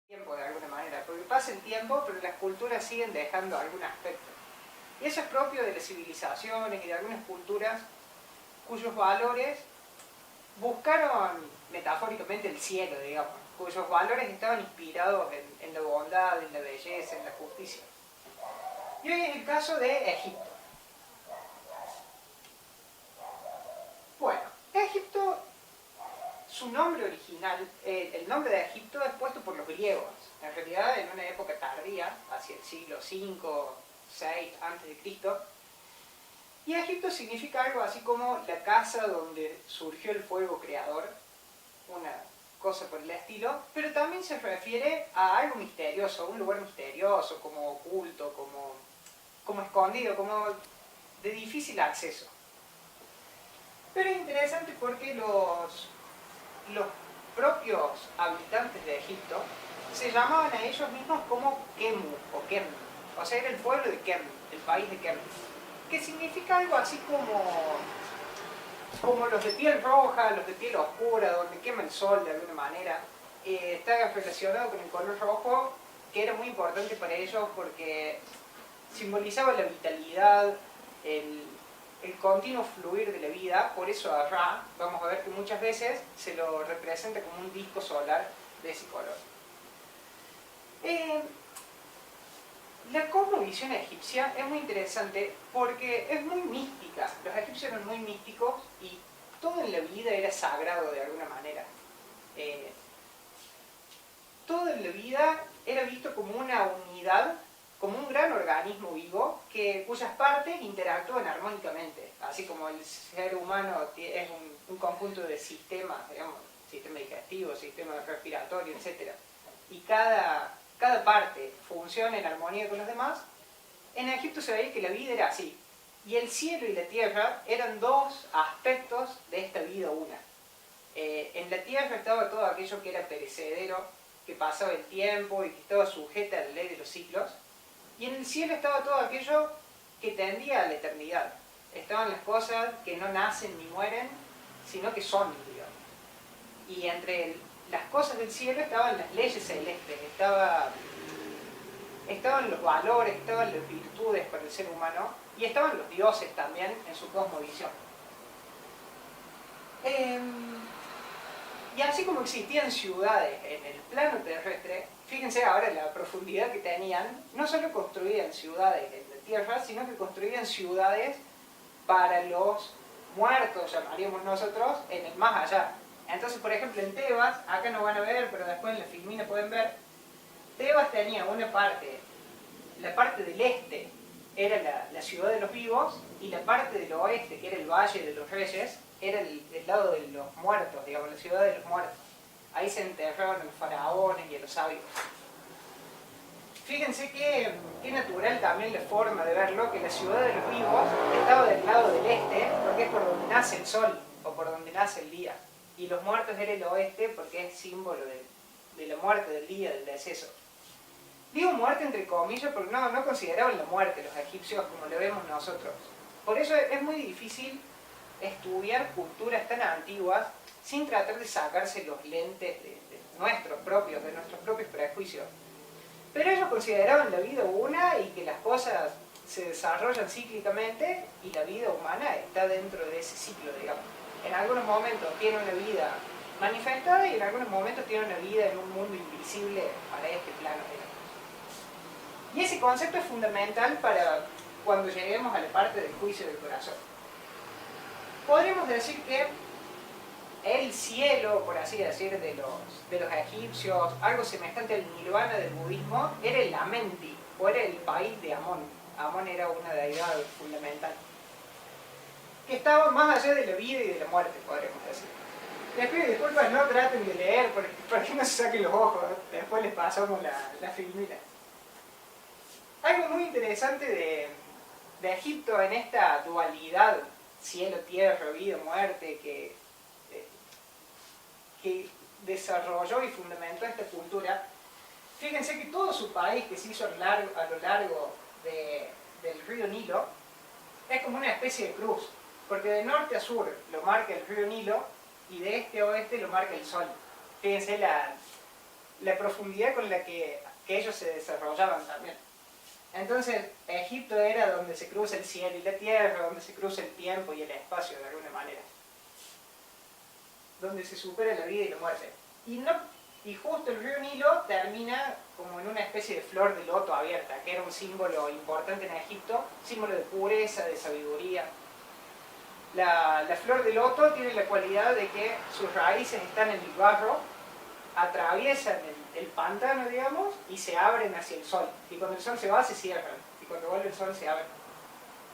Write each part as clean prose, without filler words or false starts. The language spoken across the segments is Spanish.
tiempo de alguna manera, porque pasa el tiempo, pero las culturas siguen dejando algún aspecto. Y eso es propio de las civilizaciones y de algunas culturas cuyos valores buscaron metafóricamente el cielo, digamos, cuyos valores estaban inspirados en la bondad, en la belleza, en la justicia. Y hoy es el caso de Egipto. Bueno, Egipto, su nombre original, el nombre de Egipto es puesto por los griegos, en realidad en una época tardía, hacia el siglo V, VI a.C., y Egipto significa algo así como la casa donde surgió el fuego creador, una cosa por el estilo, pero también se refiere a algo misterioso, a un lugar misterioso, como oculto, como escondido, como de difícil acceso. Pero es interesante porque los propios habitantes de Egipto se llamaban a ellos mismos como Kemu o Kem, o sea, era el pueblo de Kem, el país de Kem, que significa algo así como los de piel roja, los de piel oscura, donde quema el sol de alguna manera. Está relacionado con el color rojo, que era muy importante para ellos porque simbolizaba la vitalidad, el continuo fluir de la vida. Por eso a Ra, vamos a ver que muchas veces se lo representa como un disco solar de ese color. La cosmovisión egipcia es muy interesante porque es muy mística. Los egipcios eran muy místicos y todo en la vida era sagrado de alguna manera. Todo en la vida era visto como una unidad, como un gran organismo vivo cuyas partes interactúan armónicamente, así como el ser humano es un conjunto de sistemas, digamos, sistema digestivo, sistema respiratorio, etc. Y cada parte funciona en armonía con los demás. En Egipto se veía que la vida era así, y el cielo y la tierra eran dos aspectos de esta vida una. En la tierra estaba todo aquello que era perecedero, que pasaba el tiempo y que estaba sujeta a la ley de los ciclos, y en el cielo estaba todo aquello que tendía a la eternidad. Estaban las cosas que no nacen ni mueren, sino que son, digamos. Y entre las cosas del cielo estaban las leyes celestes, estaban los valores, estaban las virtudes para el ser humano, y estaban los dioses también en su cosmovisión. Y así como existían ciudades en el plano terrestre, fíjense ahora la profundidad que tenían, no solo construían ciudades en la tierra, sino que construían ciudades para los muertos, llamaríamos nosotros, en el más allá. Entonces, por ejemplo, en Tebas, acá no van a ver, pero después en la filmina pueden ver, Tebas tenía una parte, la parte del este era la ciudad de los vivos, y la parte del oeste, que era el Valle de los Reyes, era el lado de los muertos, digamos, la ciudad de los muertos. Ahí se enterraban a los faraones y a los sabios. Fíjense qué natural también la forma de verlo, que la ciudad de los vivos estaba del lado del este, porque es por donde nace el sol, o por donde nace el día. Y los muertos era el oeste, porque es símbolo de la muerte, del día, del deceso. Digo muerte entre comillas porque no consideraban la muerte los egipcios como lo vemos nosotros. Por eso es muy difícil estudiar culturas tan antiguas sin tratar de sacarse los lentes de nuestros propios prejuicios. Pero ellos consideraban la vida una y que las cosas se desarrollan cíclicamente y la vida humana está dentro de ese ciclo, digamos. En algunos momentos tiene una vida manifestada y en algunos momentos tiene una vida en un mundo invisible para este plano, digamos. Y ese concepto es fundamental para cuando lleguemos a la parte del juicio del corazón. Podríamos decir que el cielo, por así decir, de los egipcios, algo semejante al nirvana del budismo, era el Amenti, o era el país de Amón. Amón era una deidad fundamental, que estaba más allá de la vida y de la muerte, podríamos decir. Les pido disculpas, no traten de leer, para que no se saquen los ojos, después les pasamos la filmina. Algo muy interesante de Egipto en esta dualidad cielo, tierra, vida, muerte, que desarrolló y fundamentó esta cultura. Fíjense que todo su país, que se hizo a lo largo del río Nilo, es como una especie de cruz, porque de norte a sur lo marca el río Nilo y de este a oeste lo marca el sol. Fíjense la profundidad con la que ellos se desarrollaban también. Entonces, Egipto era donde se cruza el cielo y la tierra, donde se cruza el tiempo y el espacio de alguna manera. Donde se supera la vida y la muerte. Y justo el río Nilo termina como en una especie de flor de loto abierta, que era un símbolo importante en Egipto, símbolo de pureza, de sabiduría. La flor de loto tiene la cualidad de que sus raíces están en el barro, atraviesan el pantano, digamos, y se abren hacia el sol. Y cuando el sol se va, se cierran. Y cuando vuelve el sol, se abren.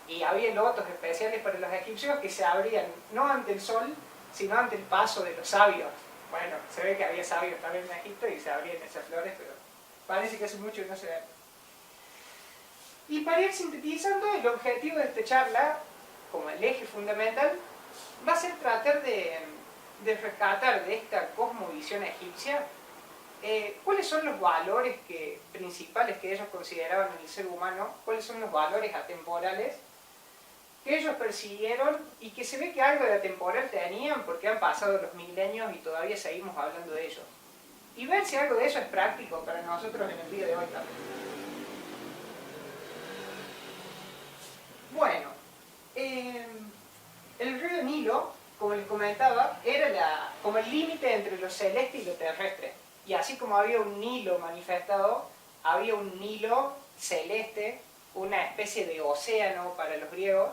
Y había lotos especiales para los egipcios que se abrían no ante el sol, sino ante el paso de los sabios. Bueno, se ve que había sabios también en Egipto y se abrían esas flores, pero parece que hace mucho que no se ven. Y para ir sintetizando, el objetivo de esta charla, como el eje fundamental, va a ser tratar de rescatar de esta cosmovisión egipcia cuáles son los valores principales que ellos consideraban en el ser humano, cuáles son los valores atemporales que ellos persiguieron y que se ve que algo de atemporal tenían porque han pasado los milenios y todavía seguimos hablando de ellos. Y ver si algo de eso es práctico para nosotros en el día de hoy también. Bueno, el río Nilo, como les comentaba, era como el límite entre lo celeste y lo terrestre. Y así como había un Nilo manifestado, había un Nilo celeste, una especie de océano para los griegos,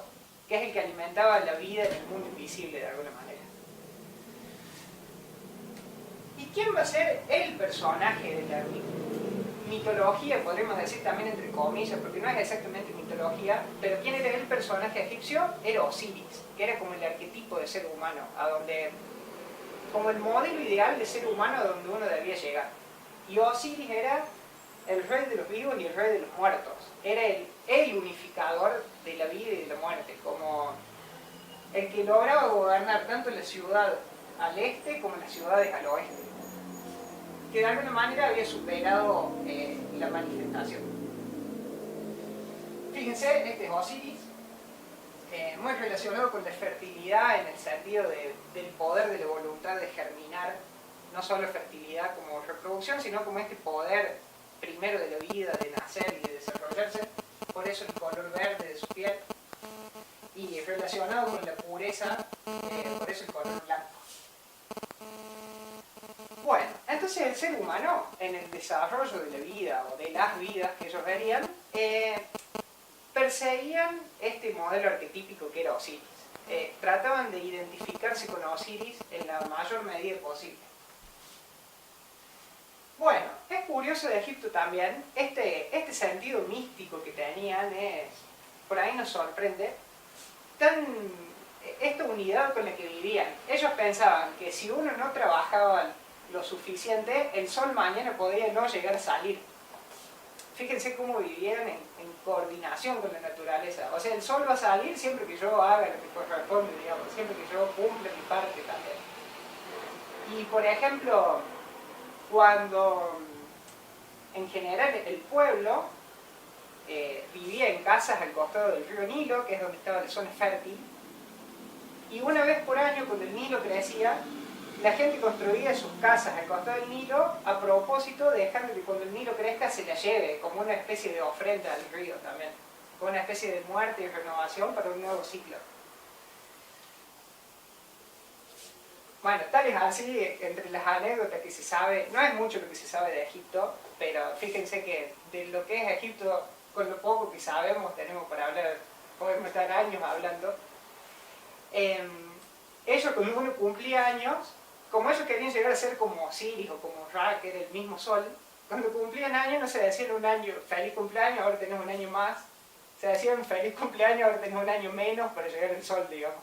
que es el que alimentaba la vida en el mundo invisible de alguna manera. ¿Y quién va a ser el personaje de la mitología? Podríamos decir también entre comillas, porque no es exactamente mitología, pero ¿quién era el personaje egipcio? Era Osiris, que era como el arquetipo de ser humano, como el modelo ideal de ser humano a donde uno debía llegar. Y Osiris era el rey de los vivos y el rey de los muertos. Era el unificador de la vida y de la muerte, como el que lograba gobernar tanto la ciudad al este como las ciudades al oeste, que de alguna manera había superado la manifestación. Fíjense, este es Osiris, muy relacionado con la fertilidad en el sentido del poder de la voluntad de germinar, no solo fertilidad como reproducción, sino como este poder primero de la vida, de nacer y de desarrollarse, por eso el color verde de su piel, y relacionado con la pureza, por eso el color blanco. Bueno, entonces el ser humano, en el desarrollo de la vida, o de las vidas que ellos verían, perseguían este modelo arquetípico que era Osiris. Trataban de identificarse con Osiris en la mayor medida posible. Bueno, es curioso de Egipto también, este sentido místico que tenían, por ahí nos sorprende, esta unidad con la que vivían. Ellos pensaban que si uno no trabajaba lo suficiente, el sol mañana podría no llegar a salir. Fíjense cómo vivían en coordinación con la naturaleza. O sea, el sol va a salir siempre que yo haga lo que corresponde, digamos, siempre que yo cumpla mi parte también. Y por ejemplo, cuando en general el pueblo vivía en casas al costado del río Nilo, que es donde estaba la zona fértil, y una vez por año, cuando el Nilo crecía, la gente construía sus casas al costado del Nilo a propósito, dejando que cuando el Nilo crezca se la lleve, como una especie de ofrenda al río también, como una especie de muerte y renovación para un nuevo ciclo. Bueno, tal es así, entre las anécdotas que se sabe, no es mucho lo que se sabe de Egipto, pero fíjense que de lo que es Egipto, con lo poco que sabemos, tenemos para hablar, podemos estar años hablando. Ellos, cuando uno cumplía años, como ellos querían llegar a ser como Osiris o como Ra, que era el mismo sol, cuando cumplían años no se decían un año, feliz cumpleaños, ahora tenés un año más, se decían feliz cumpleaños, ahora tenés un año menos para llegar al sol, digamos.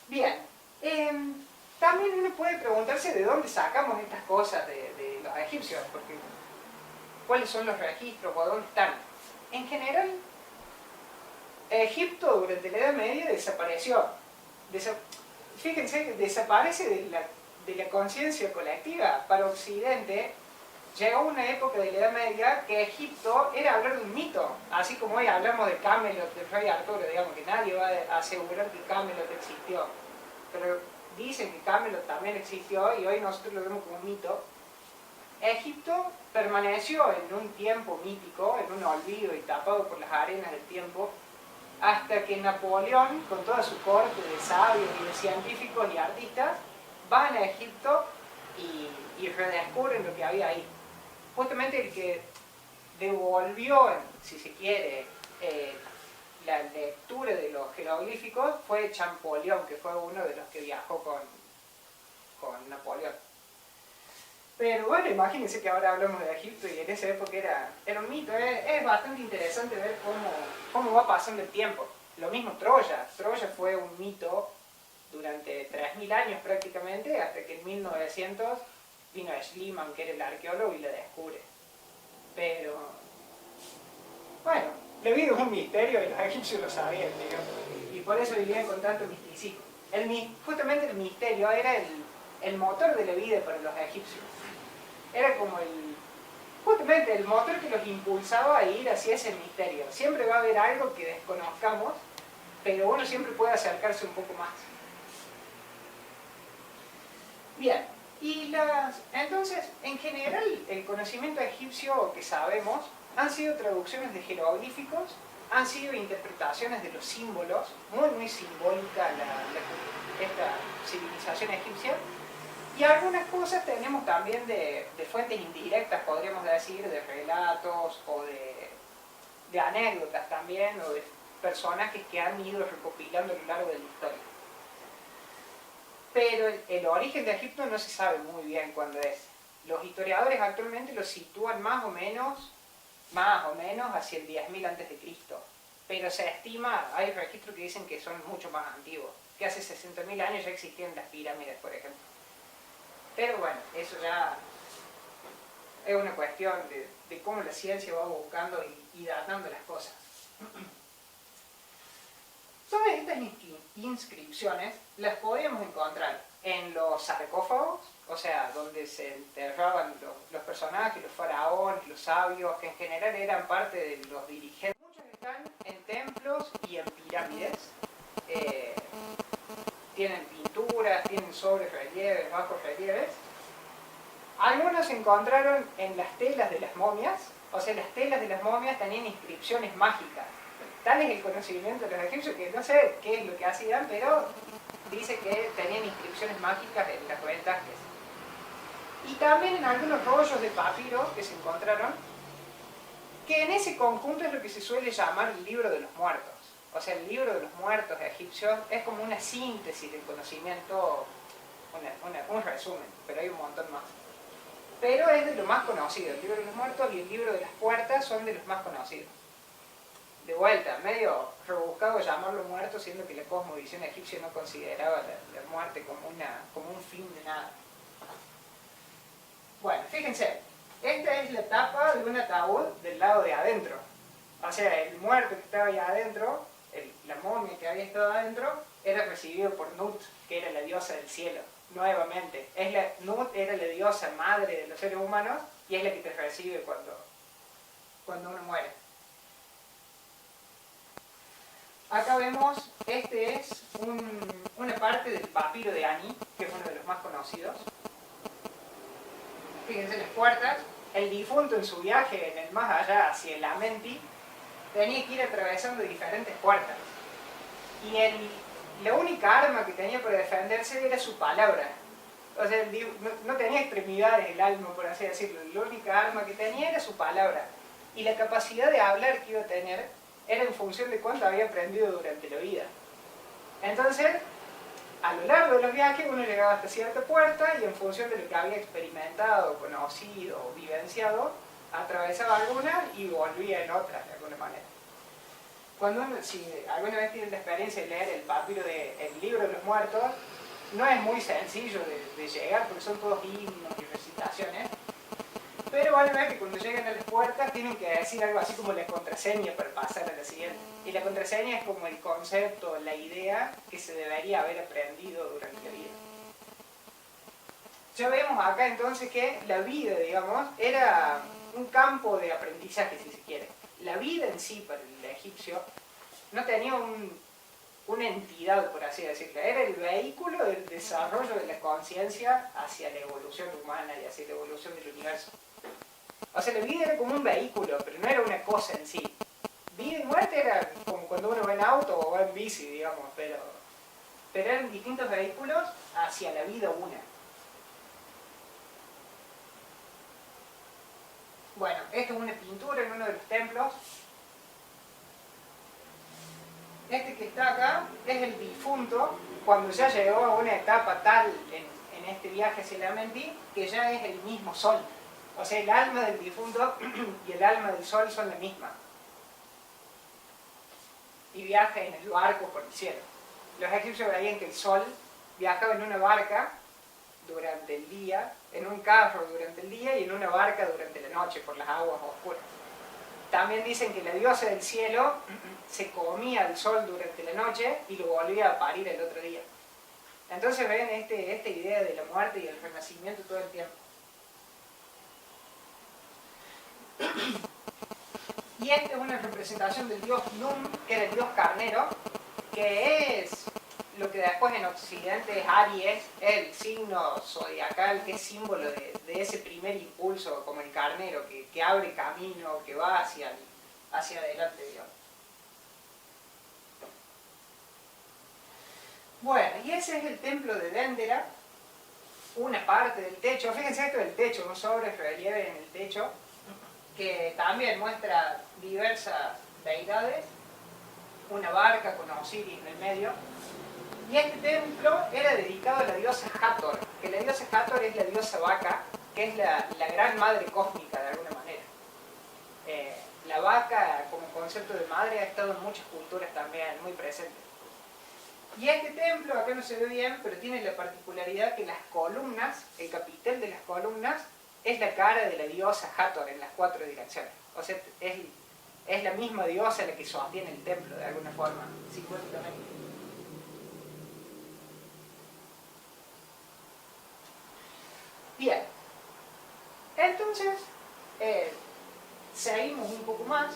Bien, también uno puede preguntarse de dónde sacamos estas cosas de los egipcios, porque cuáles son los registros o dónde están. En general, Egipto durante la Edad Media desapareció. Fíjense que desaparece de la conciencia colectiva. Para Occidente, llegó una época de la Edad Media que Egipto era hablar de un mito, así como hoy hablamos de Camelot, del rey Arturo, digamos que nadie va a asegurar que Camelot existió, pero dicen que Camelot también existió y hoy nosotros lo vemos como un mito. Egipto permaneció en un tiempo mítico, en un olvido y tapado por las arenas del tiempo, hasta que Napoleón, con toda su corte de sabios y de científicos y artistas, van a Egipto y redescubren lo que había ahí. Justamente el que devolvió, si se quiere, la lectura de los jeroglíficos fue Champollion, que fue uno de los que viajó con Napoleón. Pero bueno, imagínense que ahora hablamos de Egipto y en esa época era un mito. Es bastante interesante ver cómo va pasando el tiempo. Lo mismo Troya. Troya fue un mito durante 3000 años prácticamente, hasta que en 1900 vino Schliemann, que era el arqueólogo, y la descubre. Pero, bueno, la vida es un misterio y los egipcios lo sabían, digamos. Y por eso vivían con tanto misticismo. Justamente el misterio era el motor de la vida para los egipcios. Era como justamente el motor que los impulsaba a ir hacia ese misterio. Siempre va a haber algo que desconozcamos, pero uno siempre puede acercarse un poco más. Bien, entonces, en general, el conocimiento egipcio que sabemos han sido traducciones de jeroglíficos, han sido interpretaciones de los símbolos, muy simbólica esta civilización egipcia, y algunas cosas tenemos también de fuentes indirectas, podríamos decir, de relatos o de anécdotas también, o de personajes que han ido recopilando a lo largo de la historia. Pero el origen de Egipto no se sabe muy bien cuándo es. Los historiadores actualmente lo sitúan más o menos hacia el 10.000 a.C. Pero se estima, hay registros que dicen que son mucho más antiguos, que hace 60.000 años ya existían las pirámides, por ejemplo. Pero bueno, eso ya es una cuestión de cómo la ciencia va buscando y datando las cosas. Todas estas inscripciones las podemos encontrar en los sarcófagos, o sea, donde se enterraban los personajes, los faraones, los sabios, que en general eran parte de los dirigentes. Muchos están en templos y en pirámides. Tienen pinturas, tienen sobrerelieves, bajos relieves. Algunos se encontraron en las telas de las momias, o sea, las telas de las momias tenían inscripciones mágicas. Tal es el conocimiento de los egipcios que no sé qué es lo que hacían, pero dice que tenían inscripciones mágicas en las retajes. Y también en algunos rollos de papiro que se encontraron, que en ese conjunto es lo que se suele llamar el libro de los muertos. O sea, el libro de los muertos egipcios es como una síntesis del conocimiento, un resumen, pero hay un montón más. Pero es de lo más conocido. El libro de los muertos y el libro de las puertas son de los más conocidos. De vuelta, medio rebuscado llamarlo muerto, siendo que la cosmovisión egipcia no consideraba la muerte como un fin de nada. Bueno, fíjense, esta es la tapa de un ataúd del lado de adentro. O sea, el muerto que estaba ahí adentro, la momia que había estado adentro, era recibido por Nut, que era la diosa del cielo. Nuevamente, Nut era la diosa madre de los seres humanos y es la que te recibe cuando uno muere. Acá vemos, este es una parte del papiro de Ani, que es uno de los más conocidos. Fíjense las puertas. El difunto en su viaje en el más allá hacia el Amenti tenía que ir atravesando diferentes puertas. Y la única arma que tenía para defenderse era su palabra. O sea, no tenía extremidades el alma, por así decirlo. La única arma que tenía era su palabra. Y la capacidad de hablar que iba a tener era en función de cuánto había aprendido durante la vida. Entonces, a lo largo de los viajes uno llegaba hasta cierta puerta y en función de lo que había experimentado, conocido, vivenciado, atravesaba alguna y volvía en otras de alguna manera. Cuando si alguna vez tienen la experiencia de leer el papiro del libro de los muertos, no es muy sencillo de llegar porque son todos himnos y recitaciones, pero van a ver que cuando llegan a las puertas tienen que decir algo así como la contraseña para pasar a la siguiente. Y la contraseña es como el concepto, la idea que se debería haber aprendido durante la vida. Ya vemos acá entonces que la vida, digamos, era un campo de aprendizaje, si se quiere. La vida en sí para el egipcio no tenía una entidad, por así decirlo. Era el vehículo del desarrollo de la conciencia hacia la evolución humana y hacia la evolución del universo. O sea, la vida era como un vehículo, pero no era una cosa en sí. Vida y muerte era como cuando uno va en auto o va en bici, digamos, pero eran distintos vehículos hacia la vida una. Bueno, esta es una pintura en uno de los templos. Este que está acá es el difunto cuando ya llegó a una etapa tal en este viaje hacia la Amenti que ya es el mismo sol. O sea, el alma del difunto y el alma del sol son la misma. Y viaja en el barco por el cielo. Los egipcios veían que el sol viajaba en una barca durante el día, en un carro durante el día y en una barca durante la noche por las aguas oscuras. También dicen que la diosa del cielo se comía el sol durante la noche y lo volvía a parir el otro día. Entonces ven esta idea de la muerte y el renacimiento todo el tiempo. Y esta es una representación del dios Num, que era el dios carnero, que es lo que después en Occidente es Aries, el signo zodiacal que es símbolo de ese primer impulso, como el carnero, que abre camino, que va hacia adelante, digamos. Bueno, y ese es el templo de Dendera, una parte del techo. Fíjense esto del techo, un sobre relieve en el techo, que también muestra diversas deidades, una barca con Osiris en el medio. Y este templo era dedicado a la diosa Hathor, que la diosa Hathor es la diosa vaca, que es la gran madre cósmica de alguna manera. La vaca como concepto de madre ha estado en muchas culturas también muy presente. Y este templo, acá no se ve bien, pero tiene la particularidad que las columnas, el capitel de las columnas, es la cara de la diosa Hathor en las 4 direcciones. O sea, es la misma diosa la que sostiene el templo de alguna forma, simbólicamente. Bien, entonces seguimos un poco más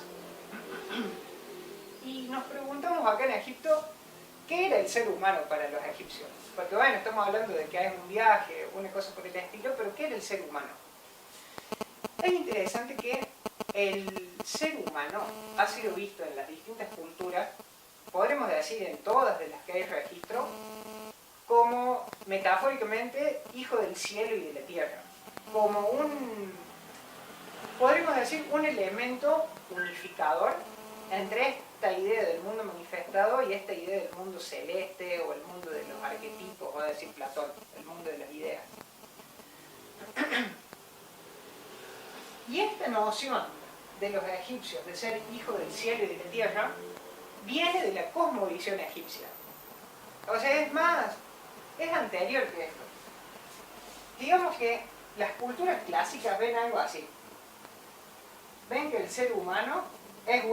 y nos preguntamos acá en Egipto qué era el ser humano para los egipcios. Porque bueno, estamos hablando de que hay un viaje, una cosa por el estilo, pero ¿qué era el ser humano? Es interesante que el ser humano ha sido visto en las distintas culturas, podremos decir en todas de las que hay registro, como metafóricamente hijo del cielo y de la tierra, como podríamos decir, un elemento unificador entre esta idea del mundo manifestado y esta idea del mundo celeste o el mundo de los arquetipos, va a decir Platón, el mundo de las ideas. Y esta noción de los egipcios de ser hijo del cielo y de la tierra viene de la cosmovisión egipcia. O sea, es anterior que esto. Digamos que las culturas clásicas ven algo así. Ven que el ser humano es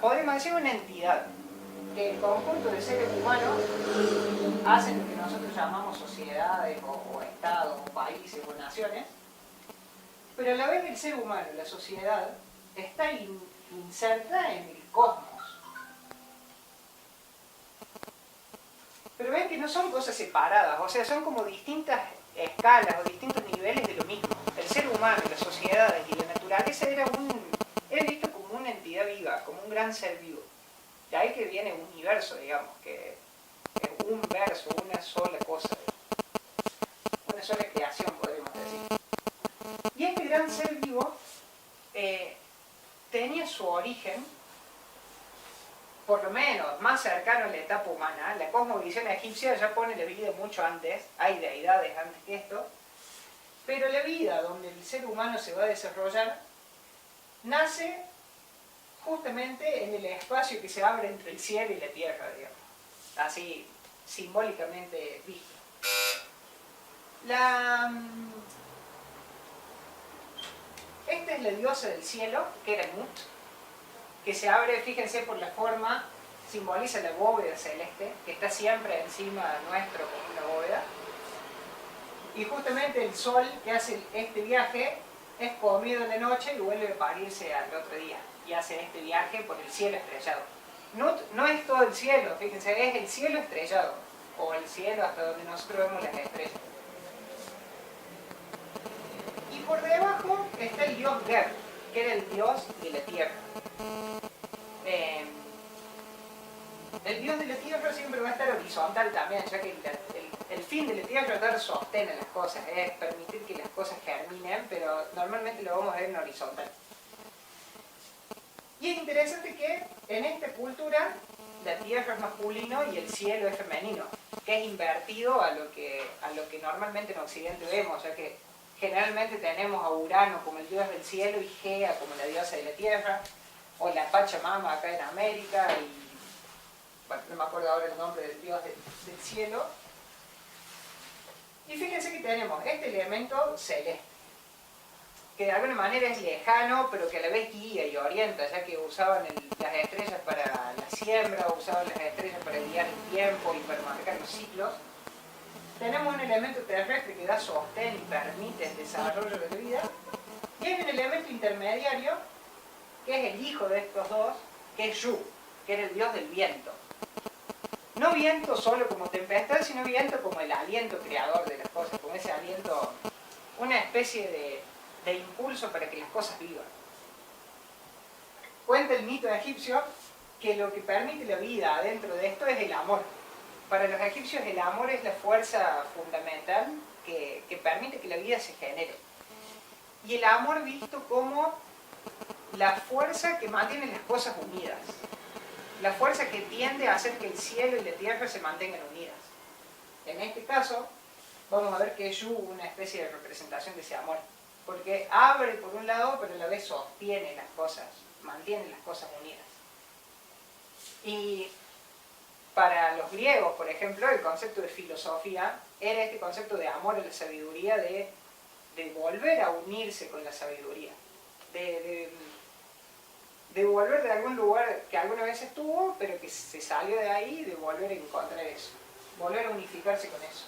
podemos decir una entidad, que el conjunto de seres humanos hacen lo que nosotros llamamos sociedades o estados o países o naciones, pero a la vez el ser humano, la sociedad, está inserta en el cosmos. Pero ven que no son cosas separadas, o sea, son como distintas escalas o distintos niveles de lo mismo. El ser humano, las sociedades y la naturaleza era visto como una entidad viva, como un gran ser vivo. De ahí que viene un universo, digamos, que es un verso, una sola cosa, una sola creación, podemos decir. Y este gran ser vivo tenía su origen, por lo menos más cercano a la etapa humana. La cosmovisión egipcia ya pone la vida mucho antes, hay deidades antes que esto, pero la vida donde el ser humano se va a desarrollar nace justamente en el espacio que se abre entre el cielo y la tierra, digamos, así simbólicamente visto. Esta es la diosa del cielo, que era Nut, que se abre, fíjense por la forma, simboliza la bóveda celeste, que está siempre encima nuestro como una bóveda. Y justamente el sol que hace este viaje es comido en la noche y vuelve a parirse al otro día. Y hace este viaje por el cielo estrellado. No es todo el cielo, fíjense, es el cielo estrellado. O el cielo hasta donde nosotros vemos las estrellas. Y por debajo está el dios Ger, que era el dios de la tierra. El dios de la tierra siempre va a estar horizontal también, ya que el fin de la tierra es dar sostén a las cosas, es permitir que las cosas germinen, pero normalmente lo vamos a ver en horizontal. Y es interesante que en esta cultura la tierra es masculino y el cielo es femenino, que es invertido a lo que normalmente en Occidente vemos, ya que generalmente tenemos a Urano como el dios del cielo y Gea como la diosa de la tierra, o la Pachamama acá en América, y bueno, no me acuerdo ahora el nombre del dios del cielo. Y fíjense que tenemos este elemento celeste, que de alguna manera es lejano, pero que a la vez guía y orienta, ya que usaban las estrellas para la siembra, usaban las estrellas para guiar el tiempo y para marcar los ciclos. Tenemos un elemento terrestre que da sostén y permite el desarrollo de la vida, y hay un elemento intermediario, que es el hijo de estos dos, que es Yu, que era el dios del viento. No viento solo como tempestad, sino viento como el aliento creador de las cosas, como ese aliento, una especie de impulso para que las cosas vivan. Cuenta el mito egipcio que lo que permite la vida dentro de esto es el amor. Para los egipcios el amor es la fuerza fundamental que permite que la vida se genere. Y el amor visto como la fuerza que mantiene las cosas unidas. La fuerza que tiende a hacer que el cielo y la tierra se mantengan unidas. En este caso, vamos a ver que es una especie de representación de ese amor. Porque abre por un lado, pero a la vez sostiene las cosas, mantiene las cosas unidas. Y para los griegos, por ejemplo, el concepto de filosofía era este concepto de amor a la sabiduría, de volver a unirse con la sabiduría, de volver de algún lugar que alguna vez estuvo, pero que se salió de ahí, de volver a encontrar eso, volver a unificarse con eso.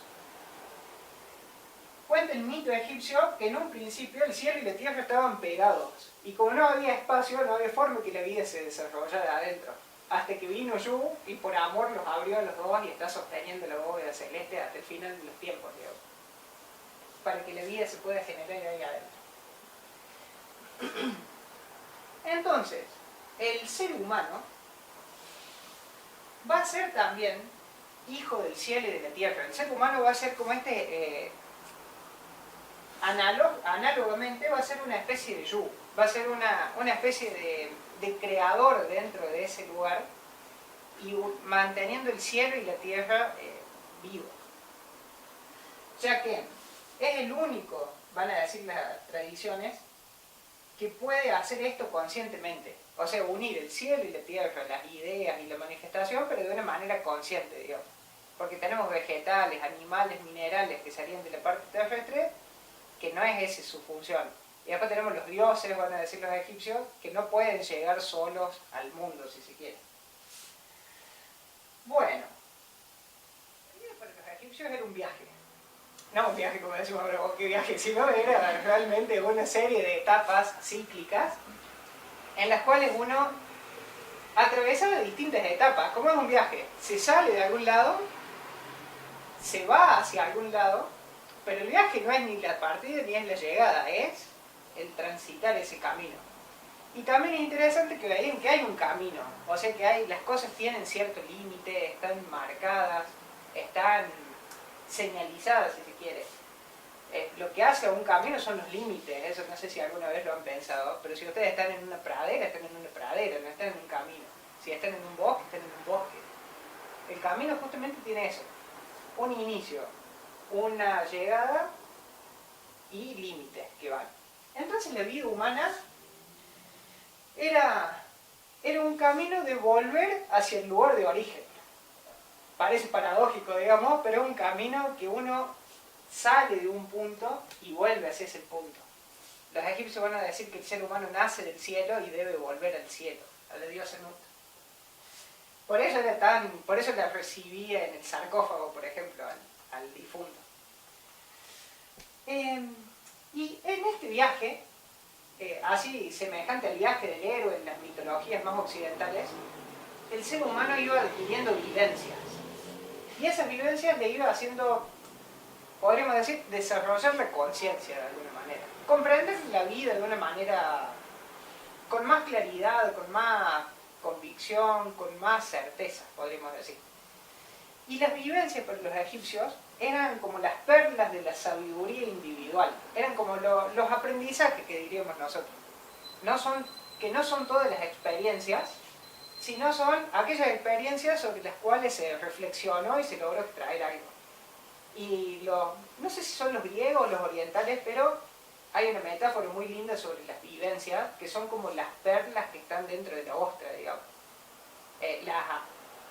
Cuenta el mito egipcio que en un principio el cielo y la tierra estaban pegados, y como no había espacio, no había forma que la vida se desarrollara adentro, hasta que vino Yu y por amor los abrió a los dos y está sosteniendo la bóveda celeste hasta el final de los tiempos, digamos, para que la vida se pueda generar ahí adentro. Entonces, el ser humano va a ser también hijo del cielo y de la tierra. El ser humano va a ser como análogamente va a ser una especie de Yu, va a ser una especie de creador dentro de ese lugar y manteniendo el cielo y la tierra vivos. Ya que es el único, van a decir las tradiciones, que puede hacer esto conscientemente. O sea, unir el cielo y la tierra, las ideas y la manifestación, pero de una manera consciente, digamos. Porque tenemos vegetales, animales, minerales que salían de la parte terrestre, que no es esa su función. Y después tenemos los dioses, van a decir los egipcios, que no pueden llegar solos al mundo, si se quiere. Bueno, para los egipcios era un viaje. No un viaje como decimos, pero qué viaje, sino era realmente una serie de etapas cíclicas en las cuales uno atravesaba distintas etapas. ¿Cómo es un viaje? Se sale de algún lado, se va hacia algún lado, pero el viaje no es ni la partida ni es la llegada, es el transitar ese camino. Y también es interesante que vean que hay un camino, o sea que las cosas tienen cierto límite, están marcadas, están señalizadas, si se quiere. Lo que hace a un camino son los límites, eso no sé si alguna vez lo han pensado, pero si ustedes están en una pradera, están en una pradera, no están en un camino. Si están en un bosque, están en un bosque. El camino justamente tiene eso, un inicio, una llegada y límites que van. Entonces la vida humana era un camino de volver hacia el lugar de origen. Parece paradójico, digamos, pero es un camino que uno sale de un punto y vuelve hacia ese punto. Los egipcios van a decir que el ser humano nace del cielo y debe volver al cielo, a la diosa Nut. Por eso la recibía en el sarcófago, por ejemplo, al difunto. Y en este viaje, así semejante al viaje del héroe en las mitologías más occidentales, el ser humano iba adquiriendo vivencias. Y esas vivencias le iba haciendo, podríamos decir, desarrollar la conciencia de alguna manera. Comprender la vida de una manera con más claridad, con más convicción, con más certeza, podríamos decir. Y las vivencias para los egipcios eran como las perlas de la sabiduría individual, eran como los aprendizajes que diríamos nosotros. Que no son todas las experiencias, sino son aquellas experiencias sobre las cuales se reflexionó y se logró extraer algo. Y no sé si son los griegos o los orientales, pero hay una metáfora muy linda sobre las vivencias, que son como las perlas que están dentro de la ostra, digamos.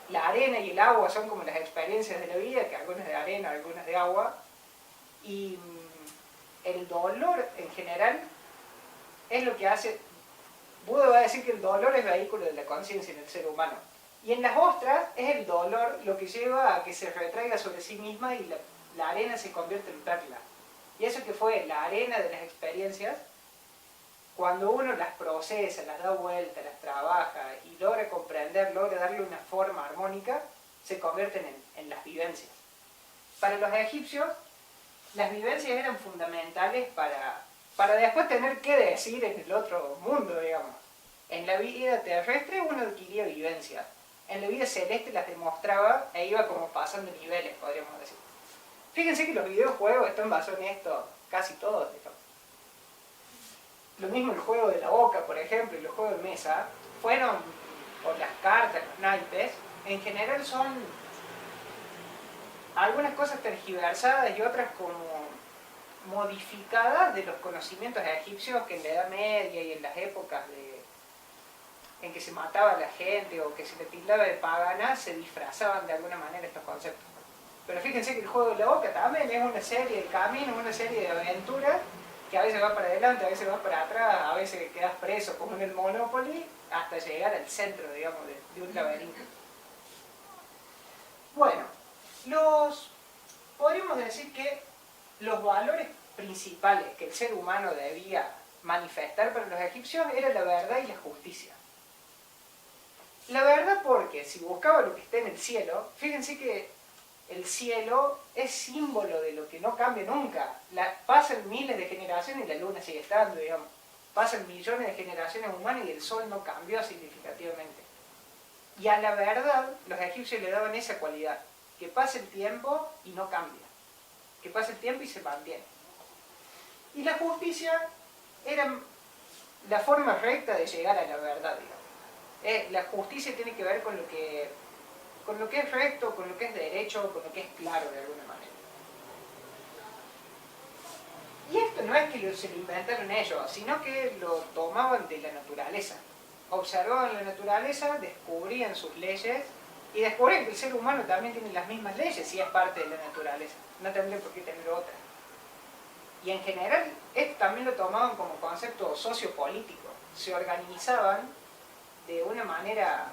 La arena y el agua son como las experiencias de la vida, que algunas de arena, algunas de agua, y el dolor en general es lo que hace. Buda va a decir que el dolor es vehículo de la conciencia en el ser humano, y en las ostras es el dolor lo que lleva a que se retraiga sobre sí misma y la arena se convierte en perla. Y eso que fue la arena de las experiencias, cuando uno las procesa, las da vuelta, las trabaja y logra comprender, logra darle una forma armónica, se convierten en las vivencias. Para los egipcios, las vivencias eran fundamentales para después tener que decir en el otro mundo, digamos. En la vida terrestre uno adquiría vivencias, en la vida celeste las demostraba e iba como pasando niveles, podríamos decir. Fíjense que los videojuegos están basados en esto, casi todos, digamos. Lo mismo el juego de la boca, por ejemplo, y los juegos de mesa, o las cartas, los naipes, en general son algunas cosas tergiversadas y otras como modificadas de los conocimientos egipcios que en la Edad Media y en las épocas en que se mataba a la gente o que se le tildaba de pagana, se disfrazaban de alguna manera estos conceptos. Pero fíjense que el juego de la boca también es una serie de caminos, una serie de aventuras, que a veces vas para adelante, a veces vas para atrás, a veces quedas preso como en el Monopoly, hasta llegar al centro, digamos, de un laberinto. Bueno, podríamos decir que los valores principales que el ser humano debía manifestar para los egipcios era la verdad y la justicia. La verdad porque si buscaba lo que está en el cielo, fíjense que el cielo es símbolo de lo que no cambia nunca. Pasan miles de generaciones y la luna sigue estando, digamos. Pasan millones de generaciones humanas y el sol no cambió significativamente. Y a la verdad, los egipcios le daban esa cualidad, que pase el tiempo y no cambia. Que pase el tiempo y se mantiene. Y la justicia era la forma recta de llegar a la verdad, digamos. La justicia tiene que ver con lo que es recto, con lo que es derecho, con lo que es claro de alguna manera. Y esto no es que se lo inventaron ellos, sino que lo tomaban de la naturaleza. Observaban la naturaleza, descubrían sus leyes y descubrían que el ser humano también tiene las mismas leyes si es parte de la naturaleza. No tendría por qué tener otra. Y en general, esto también lo tomaban como concepto sociopolítico. Se organizaban de una manera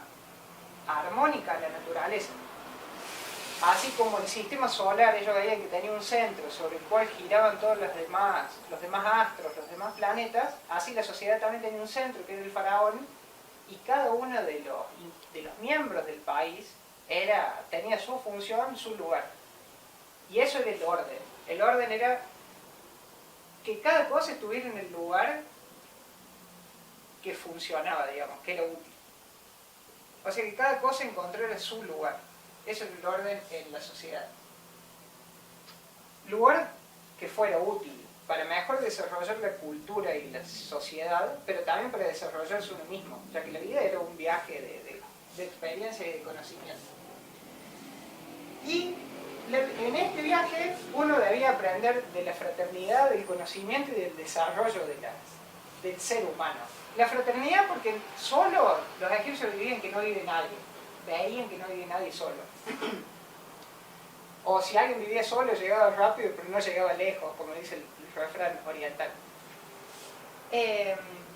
armónica la naturaleza. Así como el sistema solar, ellos veían que tenía un centro sobre el cual giraban todos los demás astros, los demás planetas, así la sociedad también tenía un centro que era el faraón, y cada uno de los miembros del país tenía su función, su lugar. Y eso era el orden. El orden era que cada cosa estuviera en el lugar que funcionaba, digamos, que era útil. O sea que cada cosa encontrara su lugar. Eso es el orden en la sociedad. Lugar que fuera útil para mejor desarrollar la cultura y la sociedad, pero también para desarrollarse uno mismo, ya que la vida era un viaje de experiencia y de conocimiento. Y en este viaje uno debía aprender de la fraternidad, del conocimiento y del desarrollo del ser humano. La fraternidad porque solo los egipcios vivían que no vive nadie, veían que no vive nadie solo. O si alguien vivía solo llegaba rápido pero no llegaba lejos, como dice el refrán oriental.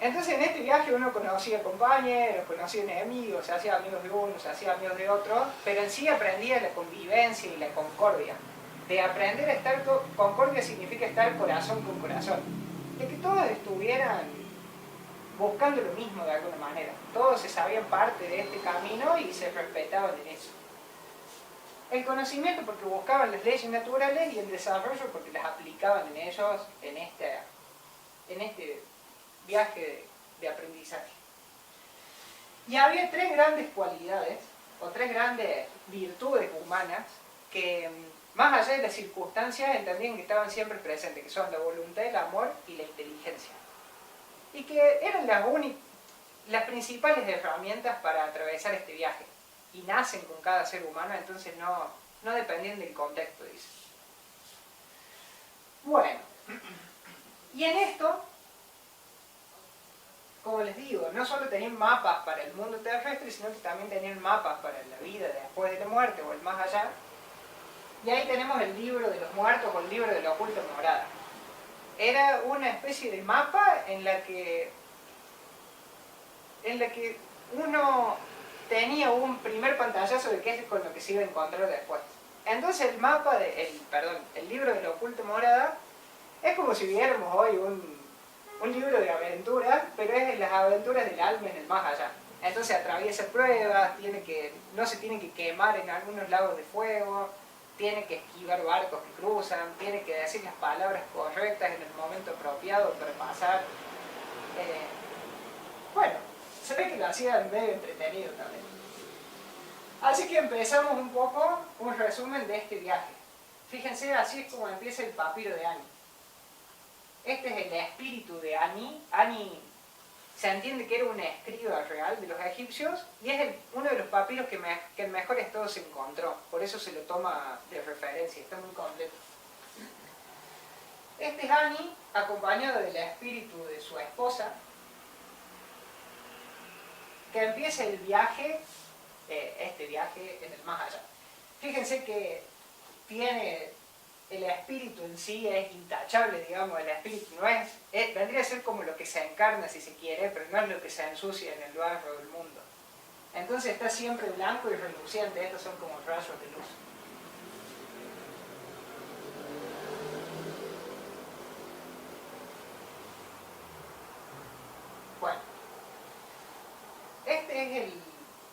Entonces en este viaje uno conocía compañeros, conocía enemigos, se hacía amigos de uno, se hacía amigos de otro, pero en sí aprendía la convivencia y la concordia. de aprender a estar, concordia significa estar corazón con corazón, de que todos estuvieran buscando lo mismo de alguna manera, todos se sabían parte de este camino y se respetaban en eso. El conocimiento porque buscaban las leyes naturales y el desarrollo porque las aplicaban en ellos en este viaje de aprendizaje. Y había tres grandes cualidades o tres grandes virtudes humanas que, más allá de las circunstancias, entendían que estaban siempre presentes, que son la voluntad, el amor y la inteligencia. Y que eran las principales herramientas para atravesar este viaje. Y nacen con cada ser humano, entonces no dependen del contexto, dice. Bueno, y en esto, como les digo, no solo tenían mapas para el mundo terrestre, sino que también tenían mapas para la vida después de la muerte o el más allá. Y ahí tenemos el libro de los muertos o el libro de la oculta morada. Era una especie de mapa en la que uno tenía un primer pantallazo de qué es con lo que se iba a encontrar después. Entonces el mapa, el libro de la oculta morada, es como si viéramos hoy un libro de aventuras, pero es las aventuras del alma en el más allá. Entonces atraviesa pruebas, no se tiene que quemar en algunos lagos de fuego, tiene que esquivar barcos que cruzan, tiene que decir las palabras correctas en el momento apropiado para pasar. Bueno, se ve que lo hacían medio entretenido también. Así que empezamos un poco un resumen de este viaje. Fíjense, así es como empieza el papiro de Ani. Este es el espíritu de Ani. Ani se entiende que era una escriba real de los egipcios y es uno de los papiros que en mejor estado se encontró. Por eso se lo toma de referencia, está muy completo. Este es Ani, acompañado del espíritu de su esposa, que empieza el viaje, este viaje en el más allá. Fíjense que tiene el espíritu en sí, es intachable, digamos, el espíritu no vendría a ser como lo que se encarna si se quiere, pero no es lo que se ensucia en el barro del mundo. Entonces está siempre blanco y reluciente, estos son como rayos de luz. Bueno, este es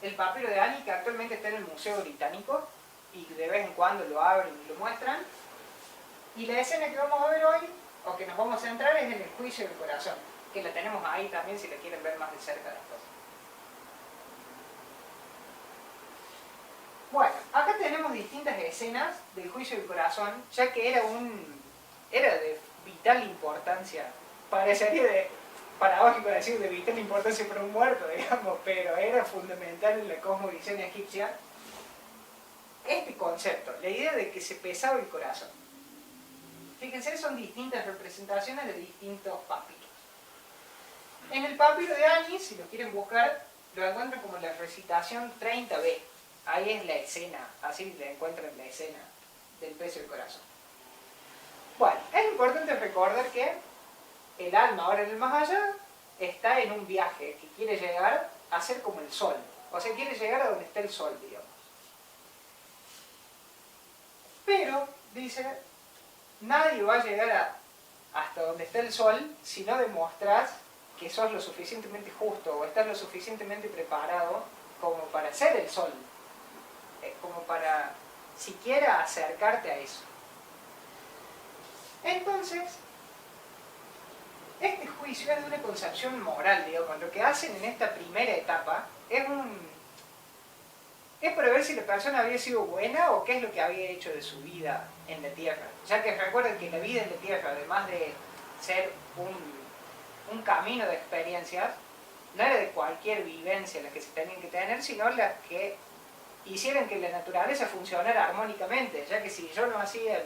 el papiro de Ani que actualmente está en el Museo Británico y de vez en cuando lo abren y lo muestran. Y la escena que vamos a ver hoy, o que nos vamos a centrar, es en el juicio del corazón, que la tenemos ahí también si la quieren ver más de cerca después. Bueno, acá tenemos distintas escenas del juicio del corazón, ya que era de vital importancia, parecería paradójico decir de vital importancia para un muerto, digamos, pero era fundamental en la cosmovisión egipcia este concepto, la idea de que se pesaba el corazón. Fíjense, son distintas representaciones de distintos papiros. En el papiro de Ani, si lo quieren buscar, lo encuentran como la recitación 30b. Ahí es la escena, así le encuentran la escena del peso del corazón. Bueno, es importante recordar que el alma, ahora en el más allá, está en un viaje que quiere llegar a ser como el sol. O sea, quiere llegar a donde está el sol, digamos. Pero, dice, nadie va a llegar hasta donde está el sol si no demostrás que sos lo suficientemente justo o estás lo suficientemente preparado como para ser el sol, como para siquiera acercarte a eso. Entonces, este juicio es de una concepción moral, digamos. Lo que hacen en esta primera etapa es para ver si la persona había sido buena o qué es lo que había hecho de su vida en la tierra. Ya que recuerden que la vida en la tierra, además de ser un camino de experiencias, no era de cualquier vivencia las que se tenían que tener, sino las que hicieran que la naturaleza funcionara armónicamente, ya que si yo no hacía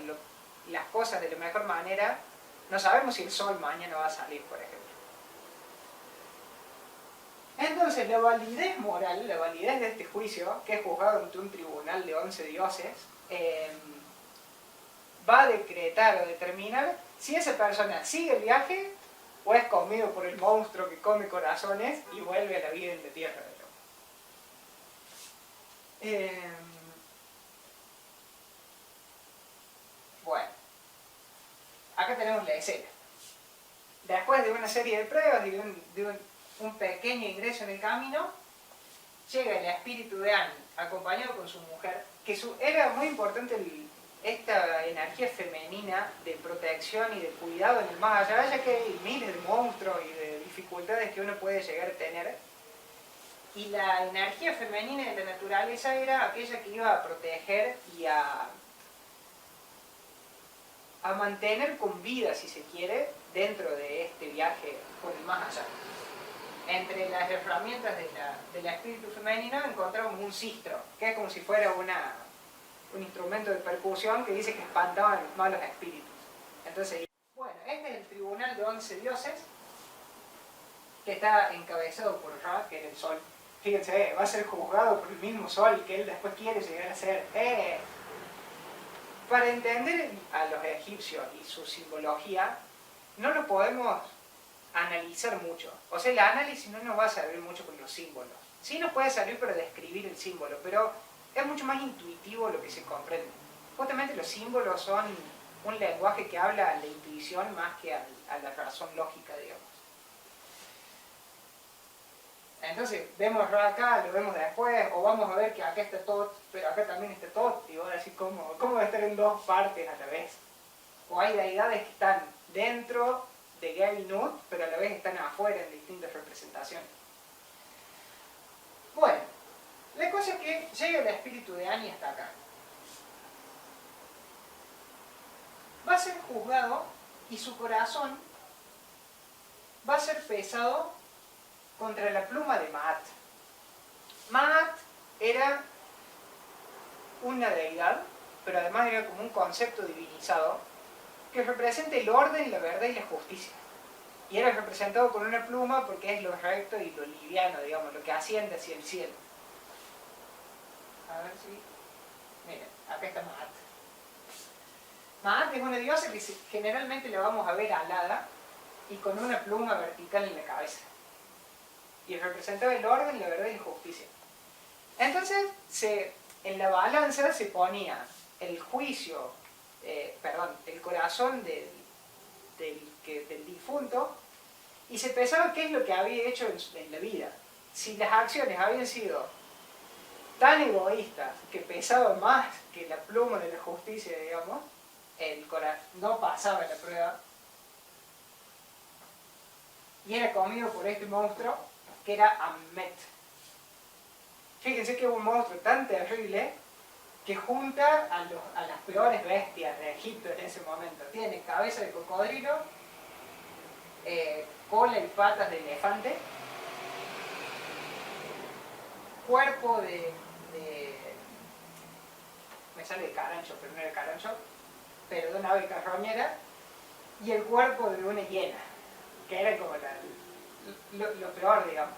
las cosas de la mejor manera, no sabemos si el sol mañana va a salir, por ejemplo. Entonces, la validez moral, la validez de este juicio, que es juzgado ante un tribunal de 11 dioses, va a decretar o determinar si esa persona sigue el viaje o es comido por el monstruo que come corazones y vuelve a la vida en la tierra. tenemos la escena. Después de una serie de pruebas y de un pequeño ingreso en el camino, llega el espíritu de Annie, acompañado con su mujer, que era muy importante esta energía femenina de protección y de cuidado en el más allá, ya que hay miles de monstruos y de dificultades que uno puede llegar a tener. Y la energía femenina de la naturaleza era aquella que iba a proteger y a mantener con vida, si se quiere, dentro de este viaje por el más allá. Entre las herramientas del espíritu femenino encontramos un sistro, que es como si fuera un instrumento de percusión que dice que espantaba a los malos espíritus. Entonces, bueno, este es el tribunal de 11 dioses, que está encabezado por Ra, que era el sol. Fíjense, va a ser juzgado por el mismo sol que él después quiere llegar a ser. Para entender a los egipcios y su simbología, no lo podemos analizar mucho. O sea, el análisis no nos va a servir mucho con los símbolos. Sí nos puede servir para describir el símbolo, pero es mucho más intuitivo lo que se comprende. Justamente los símbolos son un lenguaje que habla a la intuición más que a la razón lógica, digamos. Entonces, vemos Ra acá, lo vemos después, o vamos a ver que acá está Tot, pero acá también está Tot, y vos decís, ¿cómo va a estar en dos partes a la vez? O hay deidades que están dentro de Geb y Nut, pero a la vez están afuera en distintas representaciones. Bueno, la cosa es que llega el espíritu de Annie hasta acá. Va a ser juzgado y su corazón va a ser pesado contra la pluma de Maat. Maat era una deidad, pero además era como un concepto divinizado, que representa el orden, la verdad y la justicia. Y era representado con una pluma porque es lo recto y lo liviano, digamos, lo que asciende hacia el cielo. A ver si... Miren, acá está Maat. Maat es una diosa que generalmente la vamos a ver alada y con una pluma vertical en la cabeza. Y representaba el orden, la verdad y la justicia. Entonces, en la balanza se ponía el juicio, el corazón del difunto, y se pensaba qué es lo que había hecho en la vida. Si las acciones habían sido tan egoístas que pesaban más que la pluma de la justicia, digamos, el corazón no pasaba la prueba y era comido por este monstruo que era Ammit. Fíjense que es un monstruo tan terrible que junta a las peores bestias de Egipto en ese momento. Tiene cabeza de cocodrilo, cola y patas de elefante, cuerpo me sale de carancho, pero no era carancho, pero de una ave carroñera, y el cuerpo de una hiena, que era como lo peor, digamos.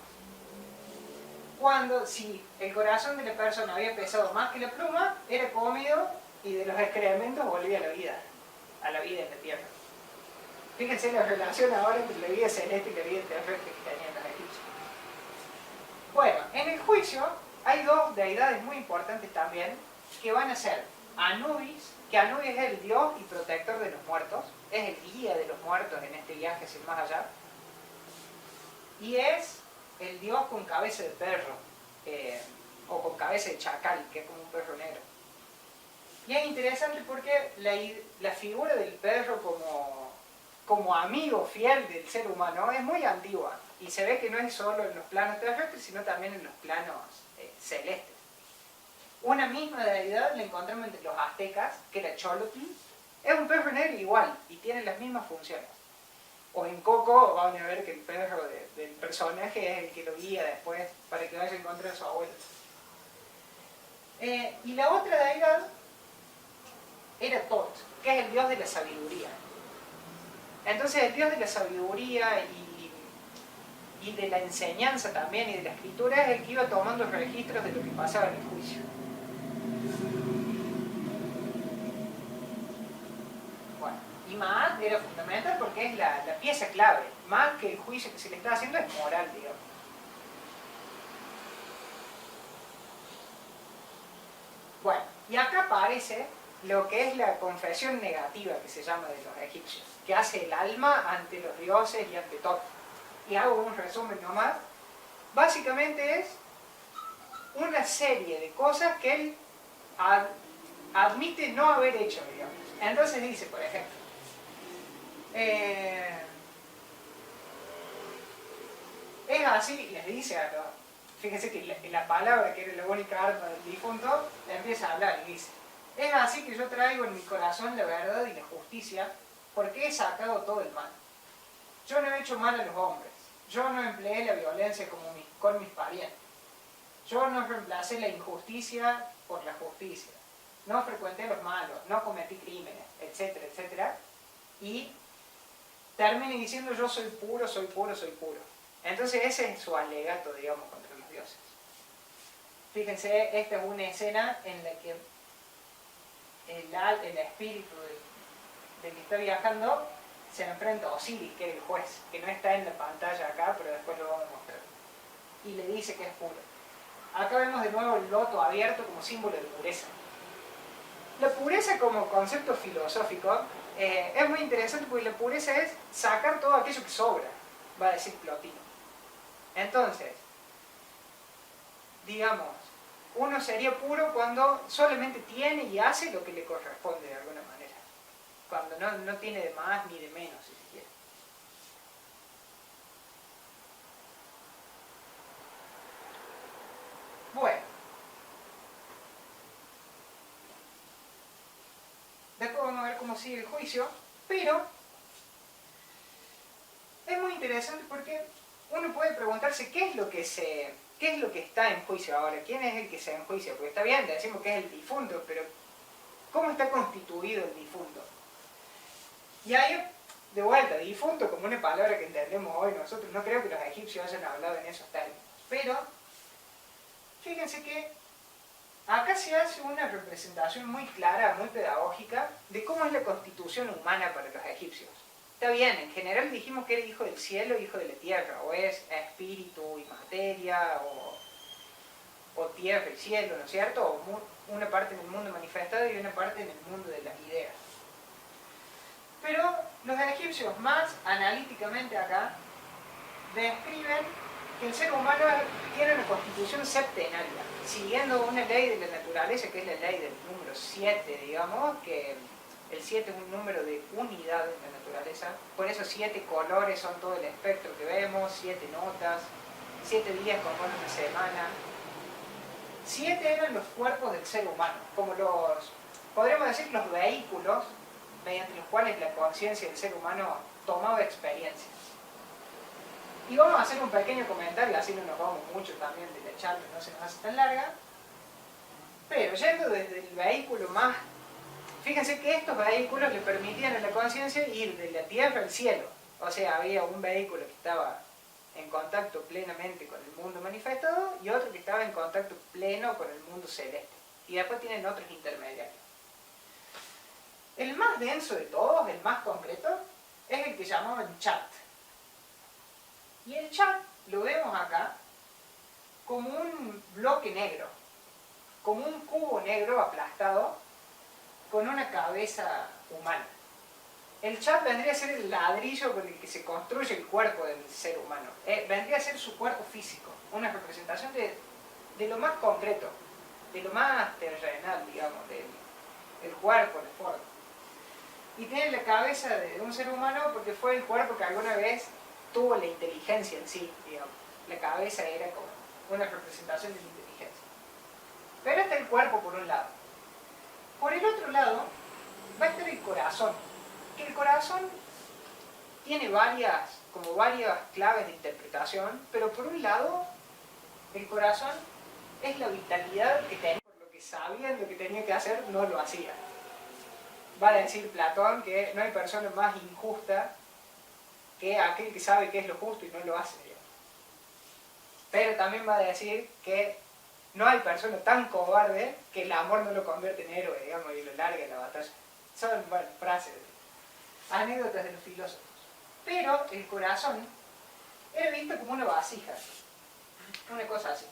Si el corazón de la persona había pesado más que la pluma, era comido y de los excrementos volvía a la vida en la tierra. Fíjense la relación ahora entre la vida celeste y la vida terrestre que tenían los egipcios. Bueno, en el juicio hay dos deidades muy importantes también, que van a ser Anubis, que Anubis es el dios y protector de los muertos, es el guía de los muertos en este viaje hacia el más allá, y es el dios con cabeza de perro, o con cabeza de chacal, que es como un perro negro. Y es interesante porque la figura del perro como amigo fiel del ser humano es muy antigua, y se ve que no es solo en los planos terrestres, sino también en los planos celestes. Una misma deidad la encontramos entre los aztecas, que era Xolotl, es un perro negro igual, y tiene las mismas funciones. O en Coco van a ver que el perro del personaje es el que lo guía después para que vaya a encontrar a su abuelo. Y la otra deidad era Tot, que es el dios de la sabiduría. Entonces el dios de la sabiduría y de la enseñanza también y de la escritura es el que iba tomando registros de lo que pasaba en el juicio. Bueno, y Maat era fundamental porque es la pieza clave, más que el juicio que se le está haciendo es moral, digamos. Bueno, y acá aparece lo que es la confesión negativa que se llama de los egipcios, que hace el alma ante los dioses y ante todo. Y hago un resumen nomás. Básicamente es una serie de cosas que él admite no haber hecho, digamos. Entonces dice, por ejemplo, es así, les dice a los... Fíjense que la palabra, que era la única arma del difunto, empieza a hablar y dice: es así que yo traigo en mi corazón la verdad y la justicia, porque he sacado todo el mal. Yo no he hecho mal a los hombres, yo no empleé la violencia con mis parientes, yo no reemplacé la injusticia por la justicia, no frecuenté a los malos, no cometí crímenes, etcétera, etcétera. Y termina diciendo: yo soy puro, soy puro, soy puro. Entonces ese es su alegato, digamos, contra los dioses. Fíjense, esta es una escena en la que el espíritu del que está viajando se enfrenta a Osiris, que es el juez, que no está en la pantalla acá, pero después lo vamos a mostrar. Y le dice que es puro. Acá vemos de nuevo el loto abierto como símbolo de pureza. La pureza como concepto filosófico es muy interesante, porque la pureza es sacar todo aquello que sobra, va a decir Plotino. Entonces, digamos, uno sería puro cuando solamente tiene y hace lo que le corresponde de alguna manera. Cuando no tiene de más ni de menos, si se quiere. Bueno. Después vamos a ver cómo sigue el juicio, pero es muy interesante porque uno puede preguntarse qué es lo que está en juicio ahora, quién es el que se enjuicia, porque está bien, le decimos que es el difunto, pero ¿cómo está constituido el difunto? Y ahí, de vuelta, difunto como una palabra que entendemos hoy nosotros, no creo que los egipcios hayan hablado en esos términos, pero fíjense que acá se hace una representación muy clara, muy pedagógica, de cómo es la constitución humana para los egipcios. Está bien, en general dijimos que era hijo del cielo, hijo de la tierra, o es espíritu y materia, o tierra y cielo, ¿no es cierto? O una parte en el mundo manifestado y una parte en el mundo de las ideas. Pero los egipcios, más analíticamente acá, describen que el ser humano tiene una constitución septenaria, siguiendo una ley de la naturaleza, que es la ley del número 7, digamos, que el 7 es un número de unidad en la naturaleza. Por eso 7 colores son todo el espectro que vemos, 7 notas, 7 días componen una semana. 7 eran los cuerpos del ser humano, como podríamos decir, los vehículos mediante los cuales la conciencia del ser humano tomaba experiencias. Y vamos a hacer un pequeño comentario, así no nos vamos mucho también de la charla, no se nos hace tan larga. Pero yendo desde el vehículo más... Fíjense que estos vehículos le permitían a la conciencia ir de la tierra al cielo. O sea, había un vehículo que estaba en contacto plenamente con el mundo manifestado y otro que estaba en contacto pleno con el mundo celeste. Y después tienen otros intermediarios. El más denso de todos, el más concreto, es el que llamaban Chat. Y el Chat lo vemos acá como un bloque negro, como un cubo negro aplastado con una cabeza humana. El Chat vendría a ser el ladrillo con el que se construye el cuerpo del ser humano. Vendría a ser su cuerpo físico, una representación de lo más concreto, de lo más terrenal, digamos, del cuerpo, la forma. Y tiene la cabeza de un ser humano porque fue el cuerpo que alguna vez tuvo la inteligencia en sí, digamos. La cabeza era como una representación de la inteligencia. Pero está el cuerpo por un lado. Por el otro lado va a estar el corazón. Que el corazón tiene varias claves de interpretación, pero por un lado, el corazón es la vitalidad que tenía, por lo que sabía lo que tenía que hacer, no lo hacía. Va a decir Platón que no hay persona más injusta que aquel que sabe qué es lo justo y no lo hace. Pero también va a decir que no hay persona tan cobarde que el amor no lo convierte en héroe, digamos, y lo larga en la batalla. Son, bueno, frases, anécdotas de los filósofos. Pero el corazón era visto como una vasija, una cosa así.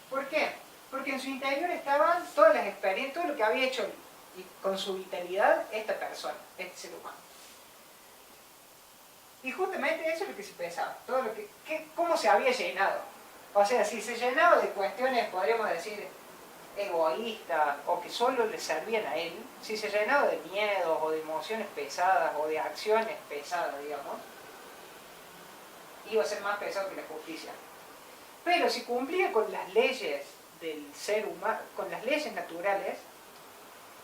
¿Por qué? porque en su interior estaban todas las experiencias, todo lo que había hecho con su vitalidad esta persona, este ser humano. Y justamente eso es lo que se pensaba, todo lo cómo se había llenado. O sea, si se llenaba de cuestiones, podríamos decir, egoístas, o que solo le servían a él, si se llenaba de miedos, o de emociones pesadas, o de acciones pesadas, digamos, iba a ser más pesado que la justicia. Pero si cumplía con las leyes del ser humano, con las leyes naturales,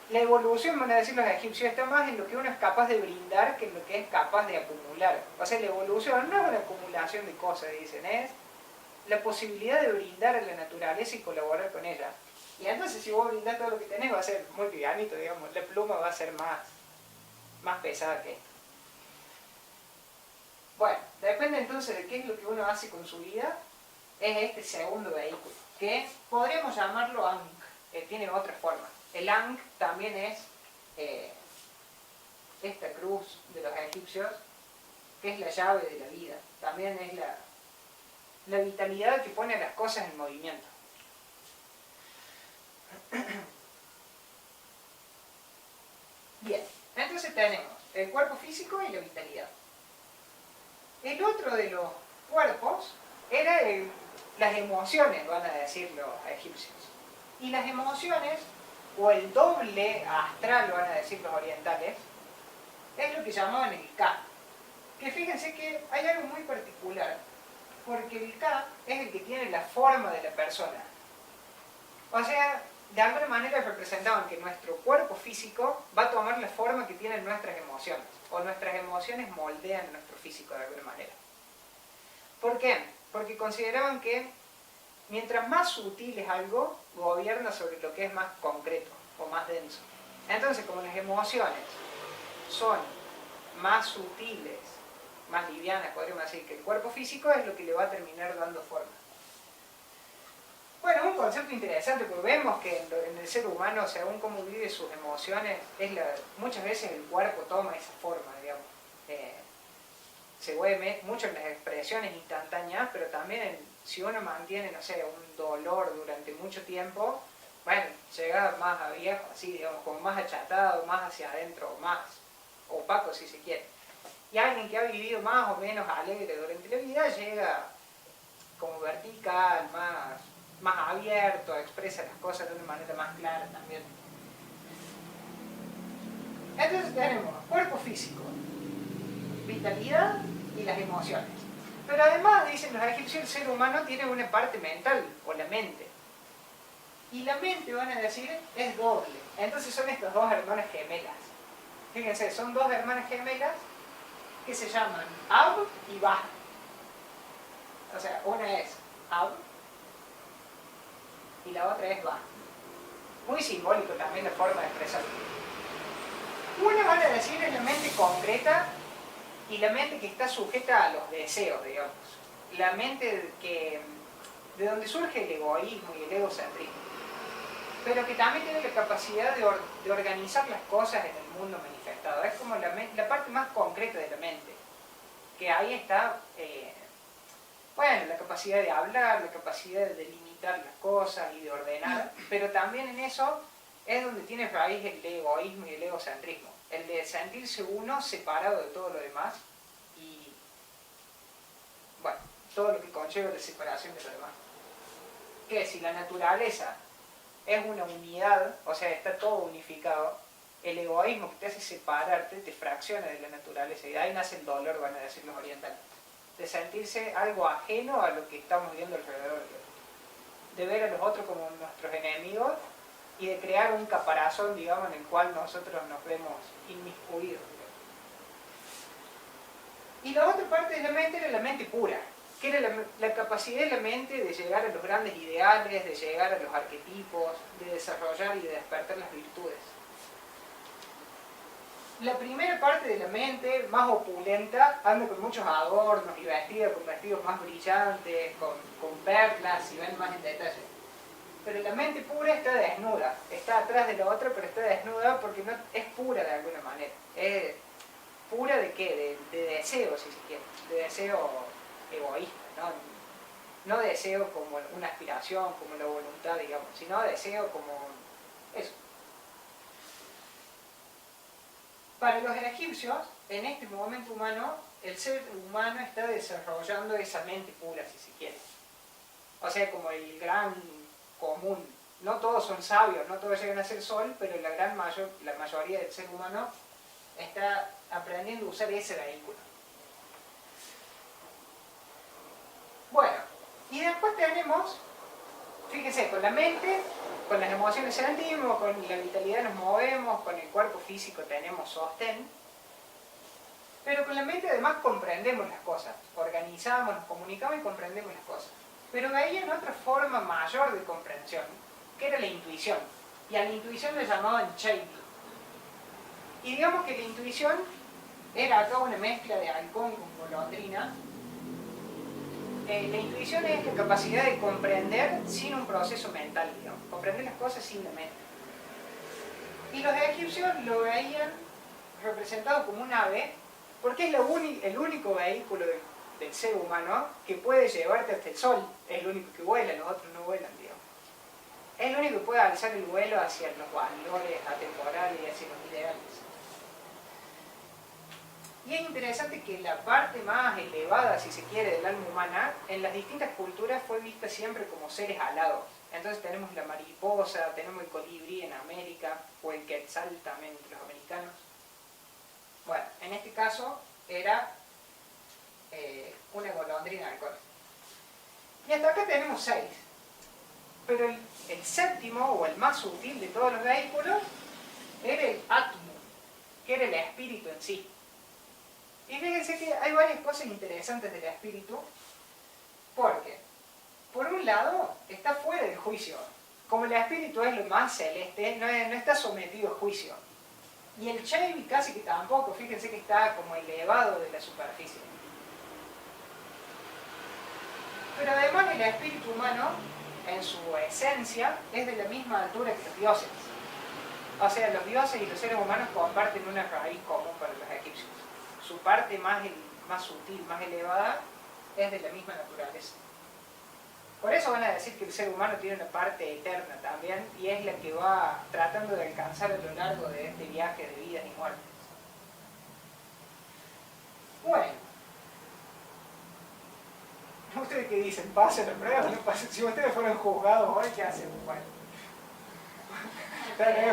la evolución, van a decir los egipcios, está más en lo que uno es capaz de brindar que en lo que es capaz de acumular. O sea, la evolución no es una acumulación de cosas, dicen, es la posibilidad de brindar a la naturaleza y colaborar con ella. Y entonces si vos brindás todo lo que tenés va a ser muy livianito, digamos, la pluma va a ser más pesada que esto. Bueno, depende entonces de qué es lo que uno hace con su vida, es este segundo vehículo, que podríamos llamarlo Ankh, tiene otra forma. El Ankh también es esta cruz de los egipcios, que es la llave de la vida, también es la vitalidad que pone las cosas en movimiento. Bien, entonces tenemos el cuerpo físico y la vitalidad. El otro de los cuerpos era las emociones, van a decir los egipcios. Y las emociones, o el doble astral, van a decir los orientales, es lo que llamaban el Ka. Que fíjense que hay algo muy particular, porque el Ka es el que tiene la forma de la persona. O sea, de alguna manera representaban que nuestro cuerpo físico va a tomar la forma que tienen nuestras emociones, o nuestras emociones moldean nuestro físico de alguna manera. ¿Por qué? Porque consideraban que mientras más sutil es algo, gobierna sobre lo que es más concreto o más denso. Entonces, como las emociones son más sutiles, más livianas, podríamos decir, que el cuerpo físico, es lo que le va a terminar dando forma. Bueno, un concepto interesante, porque vemos que en el ser humano, según cómo vive sus emociones, muchas veces el cuerpo toma esa forma, digamos. Se ve mucho en las expresiones instantáneas, pero también si uno mantiene, no sé, un dolor durante mucho tiempo, bueno, llega más a viejo, así, digamos, como más achatado, más hacia adentro, más opaco si se quiere. Y alguien que ha vivido más o menos alegre durante la vida llega como vertical, más abierto, expresa las cosas de una manera más clara también. Entonces tenemos cuerpo físico, vitalidad y las emociones. Pero además, dicen los egipcios, el ser humano tiene una parte mental, o la mente. Y la mente, van a decir, es doble. Entonces son estas dos hermanas gemelas. Fíjense, son dos hermanas gemelas que se llaman Ab y Ba. O sea, una es Ab y la otra es Ba. Muy simbólico también la forma de expresarlo. Una, van a decir, es la mente concreta y la mente que está sujeta a los deseos, digamos. La mente de donde surge el egoísmo y el egocentrismo. Pero que también tiene la capacidad de organizar las cosas en el mundo manifestado. Es como la parte más concreta de la mente. Que ahí está, bueno, la capacidad de hablar, la capacidad de delimitar las cosas y de ordenar. Pero también en eso es donde tiene raíz el egoísmo y el egocentrismo. El de sentirse uno separado de todo lo demás y, bueno, todo lo que conlleva la separación de lo demás. Que si la naturaleza es una unidad, o sea, está todo unificado, el egoísmo que te hace separarte te fracciona de la naturaleza y de ahí nace el dolor, van a decir los orientales. De sentirse algo ajeno a lo que estamos viendo alrededor, de ver a los otros como nuestros enemigos y de crear un caparazón, digamos, en el cual nosotros nos vemos inmiscuidos. Y la otra parte de la mente era la mente pura, que era la capacidad de la mente de llegar a los grandes ideales, de llegar a los arquetipos, de desarrollar y de despertar las virtudes. La primera parte de la mente, más opulenta, anda con muchos adornos y vestida con vestidos más brillantes, con perlas, si ven más en detalle. Pero la mente pura está desnuda, está atrás de la otra, pero está desnuda porque no, es pura de alguna manera. ¿Es pura de qué? De deseo, si se quiere, de deseo egoísta, ¿no? No deseo como una aspiración, como la voluntad, digamos, sino deseo como eso. Para los egipcios, en este momento humano, el ser humano está desarrollando esa mente pura, si se quiere. O sea, como el gran común. No todos son sabios, no todos llegan a ser sol, pero la mayoría del ser humano está aprendiendo a usar ese vehículo. Bueno, y después tenemos, fíjense, con la mente, con las emociones sentimos, con la vitalidad nos movemos, con el cuerpo físico tenemos sostén, pero con la mente además comprendemos las cosas, organizamos, nos comunicamos y comprendemos las cosas. Pero veían otra forma mayor de comprensión, que era la intuición, y a la intuición le llamaban Chaybi. Y digamos que la intuición era acá una mezcla de halcón con golondrina. La intuición es la capacidad de comprender sin un proceso mental, digamos, comprender las cosas sin la mente. Y los egipcios lo veían representado como un ave, porque es el único vehículo del ser humano que puede llevarte hasta el sol, es el único que vuela, los otros no vuelan, digamos. Es el único que puede alzar el vuelo hacia los valores atemporales y hacia los ideales. Y es interesante que la parte más elevada, si se quiere, del alma humana, en las distintas culturas fue vista siempre como seres alados. Entonces tenemos la mariposa, tenemos el colibrí en América, o el quetzal también entre los americanos. Bueno, en este caso era una golondrina halcón. Y hasta acá tenemos 6. Pero el séptimo, o el más sutil de todos los vehículos, era el Atmu, que era el espíritu en sí. Y fíjense que hay varias cosas interesantes del espíritu, porque, por un lado, está fuera del juicio. Como el espíritu es lo más celeste, no está sometido a juicio. Y el Chaybi casi que tampoco, fíjense que está como elevado de la superficie. Pero además el espíritu humano, en su esencia, es de la misma altura que los dioses. O sea, los dioses y los seres humanos comparten una raíz común para los egipcios. Su parte más sutil, más elevada, es de la misma naturaleza. Por eso van a decir que el ser humano tiene una parte eterna también, y es la que va tratando de alcanzar a lo largo de este viaje de vidas y muertes. Bueno, ¿ustedes qué dicen? ¿Pasen la prueba o no pasen? Si ustedes fueron juzgados hoy, ¿qué hacen? Bueno,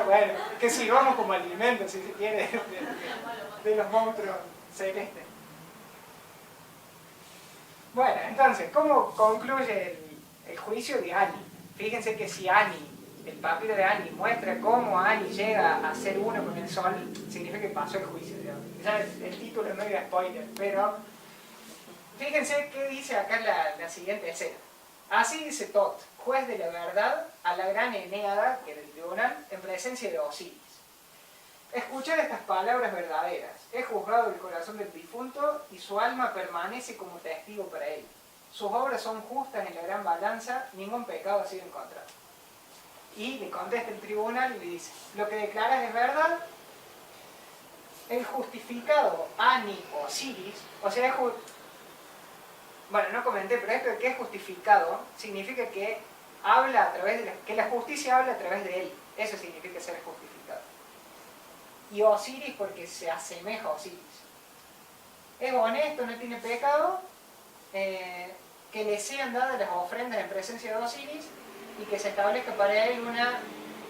bueno, que sirvamos como alimento, si se quiere, de los monstruos celestes. Bueno, entonces, ¿cómo concluye el juicio de Ani? Fíjense que si Ani, el papiro de Ani, muestra cómo Ani llega a ser uno con el sol, significa que pasó el juicio. Ya el título no era spoiler, pero fíjense qué dice acá la siguiente escena. Así dice Tot, juez de la verdad, a la gran Eneada, que era el tribunal, en presencia de Osiris. Escuchad estas palabras verdaderas. He juzgado el corazón del difunto y su alma permanece como testigo para él. Sus obras son justas en la gran balanza, ningún pecado ha sido encontrado. Y le contesta el tribunal y le dice, lo que declaras es verdad. El justificado Ani Osiris, o sea, bueno, no comenté, pero esto de que es justificado significa que habla a través de que la justicia habla a través de él. Eso significa ser justificado. Y Osiris porque se asemeja a Osiris. Es honesto, no tiene pecado, que le sean dadas las ofrendas en presencia de Osiris y que se establezca para él una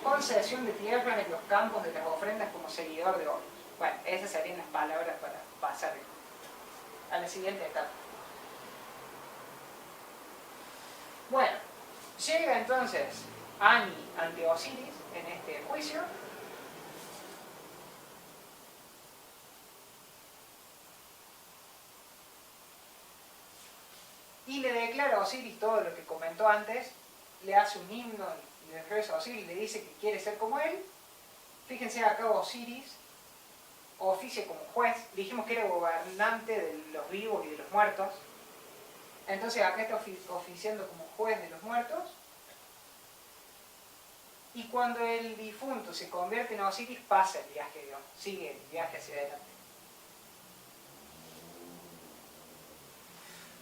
concesión de tierra en los campos de las ofrendas como seguidor de Horus. Bueno, esas serían las palabras para pasar a la siguiente etapa. Bueno, llega entonces Ani ante Osiris en este juicio. Y le declara a Osiris todo lo que comentó antes, le hace un himno y le reza a Osiris, le dice que quiere ser como él. Fíjense acá Osiris oficia como juez, dijimos que era gobernante de los vivos y de los muertos. Entonces acá está oficiando como juez de los muertos. Y cuando el difunto se convierte en Osiris, pasa el viaje, digamos, sigue el viaje hacia adelante.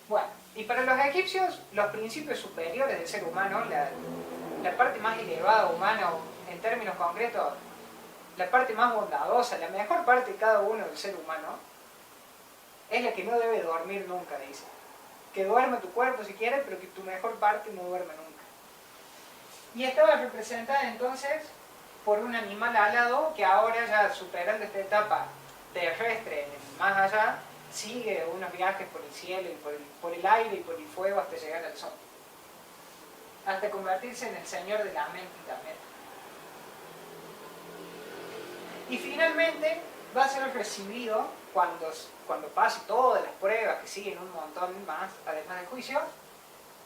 Bueno. Y para los egipcios, los principios superiores del ser humano, la parte más elevada humana, o en términos concretos, la parte más bondadosa, la mejor parte de cada uno del ser humano, es la que no debe dormir nunca, dice. Que duerma tu cuerpo si quieres, pero que tu mejor parte no duerma nunca. Y estaba representada entonces por un animal alado que ahora, ya superando esta etapa terrestre en el más allá, sigue unos viajes por el cielo y por el aire y por el fuego hasta llegar al sol, hasta convertirse en el señor de la mente también. Y finalmente va a ser recibido cuando pase todas las pruebas, que siguen un montón más, además del juicio,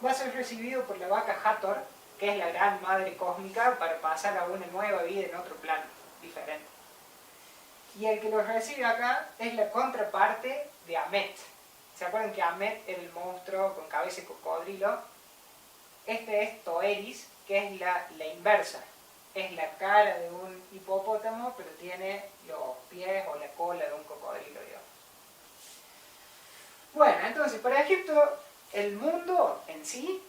va a ser recibido por la vaca Hathor, que es la gran madre cósmica, para pasar a una nueva vida en otro plano, diferente. Y el que lo recibe acá es la contraparte de Amet. ¿Se acuerdan que Amet era el monstruo con cabeza de cocodrilo? Este es Toeris, que es la inversa. Es la cara de un hipopótamo, pero tiene los pies o la cola de un cocodrilo, digamos. Bueno, entonces, para Egipto, el mundo en sí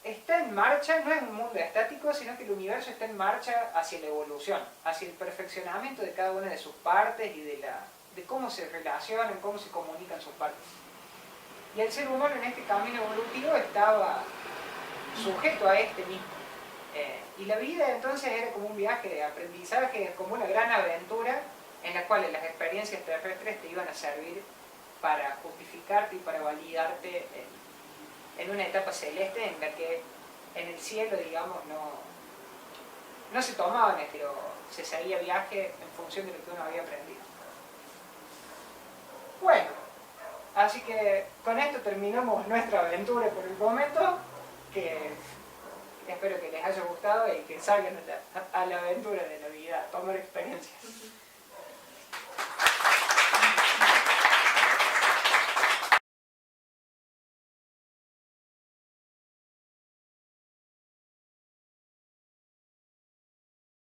está en marcha, no es un mundo estático, sino que el universo está en marcha hacia la evolución, hacia el perfeccionamiento de cada una de sus partes y de cómo se relacionan, cómo se comunican sus partes. Y el ser humano en este camino evolutivo estaba sujeto a este mismo. Y la vida entonces era como un viaje de aprendizaje, como una gran aventura en la cual las experiencias terrestres te iban a servir para justificarte y para validarte en una etapa celeste en la que en el cielo, digamos, no se tomaban, pero se seguía viaje en función de lo que uno había aprendido. Bueno, así que con esto terminamos nuestra aventura por el momento, que espero que les haya gustado y que salgan a la aventura de la vida, a tomar experiencias.